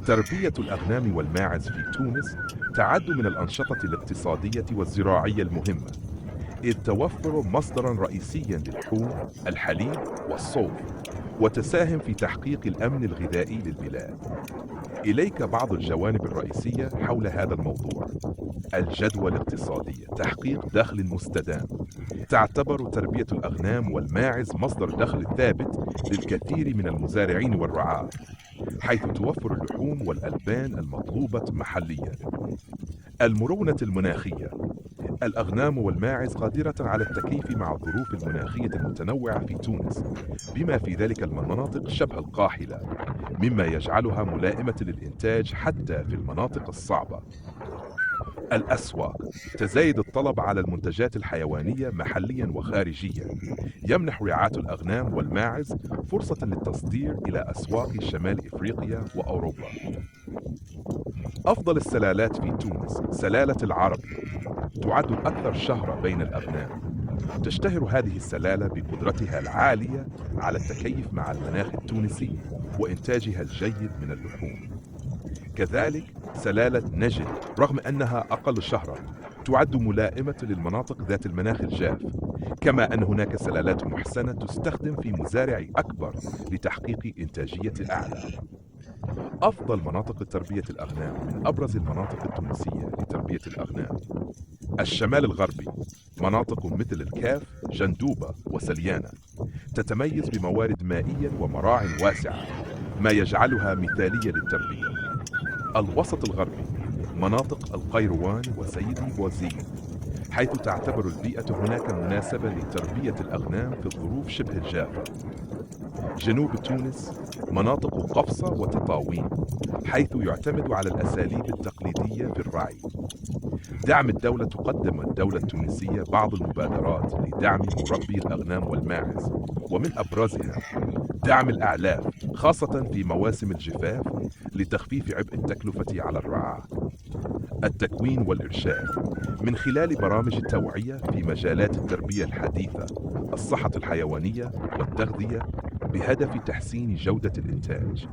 تربية الأغنام والماعز في تونس تعد من الأنشطة الاقتصادية والزراعية المهمة، إذ توفر مصدرا رئيسيا للحوم، الحليب والصوف، وتساهم في تحقيق الأمن الغذائي للبلاد. إليك بعض الجوانب الرئيسية حول هذا الموضوع. الجدوى الاقتصادية، تحقيق دخل مستدام. تعتبر تربية الأغنام والماعز مصدر دخل ثابت للكثير من المزارعين والرعاة، حيث توفر اللحوم والألبان المطلوبة محلياً. المرونة المناخية، الأغنام والماعز قادرة على التكيف مع الظروف المناخية المتنوعة في تونس، بما في ذلك المناطق شبه القاحلة، مما يجعلها ملائمة للإنتاج حتى في المناطق الصعبة. الأسواق، تزايد الطلب على المنتجات الحيوانية محلياً وخارجياً، يمنح رعاة الأغنام والماعز فرصة للتصدير إلى أسواق شمال إفريقيا وأوروبا. أفضل السلالات في تونس سلالة العربي، تعد الأكثر شهرة بين الأغنام. تشتهر هذه السلالة بقدرتها العالية على التكيف مع المناخ التونسي وإنتاجها الجيد من اللحوم. كذلك سلالة نجد، رغم أنها أقل شهرة، تعد ملائمة للمناطق ذات المناخ الجاف، كما أن هناك سلالات محسنة تستخدم في مزارع أكبر لتحقيق إنتاجية أعلى. أفضل مناطق تربية الأغنام. من أبرز المناطق التونسية لتربية الأغنام: الشمال الغربي، مناطق مثل الكاف، جندوبة وسليانة، تتميز بموارد مائية ومراع واسعة، ما يجعلها مثالية للتربية. الوسط الغربي، مناطق القيروان وسيدي بوزيد، حيث تعتبر البيئة هناك مناسبة لتربية الأغنام في الظروف شبه الجافة. جنوب تونس، مناطق قفصة وتطاوين، حيث يعتمد على الأساليب التقليدية في الرعي. دعم الدولة، تقدم الدولة التونسية بعض المبادرات لدعم مربي الأغنام والماعز، ومن أبرزها دعم الأعلاف، خاصة في مواسم الجفاف، لتخفيف عبء التكلفة على الرعاة. التكوين والإرشاد، من خلال برامج التوعية في مجالات التربية الحديثة، الصحة الحيوانية والتغذية، بهدف تحسين جودة الإنتاج.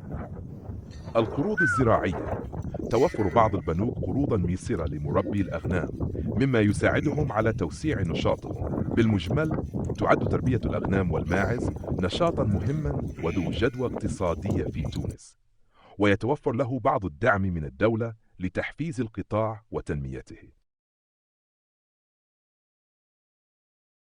القروض الزراعية، توفر بعض البنوك قروضاً ميسرة لمربي الأغنام، مما يساعدهم على توسيع نشاطهم. بالمجمل، تعد تربية الأغنام والماعز نشاطاً مهماً وذو جدوى اقتصادية في تونس، ويتوفر له بعض الدعم من الدولة لتحفيز القطاع وتنميته.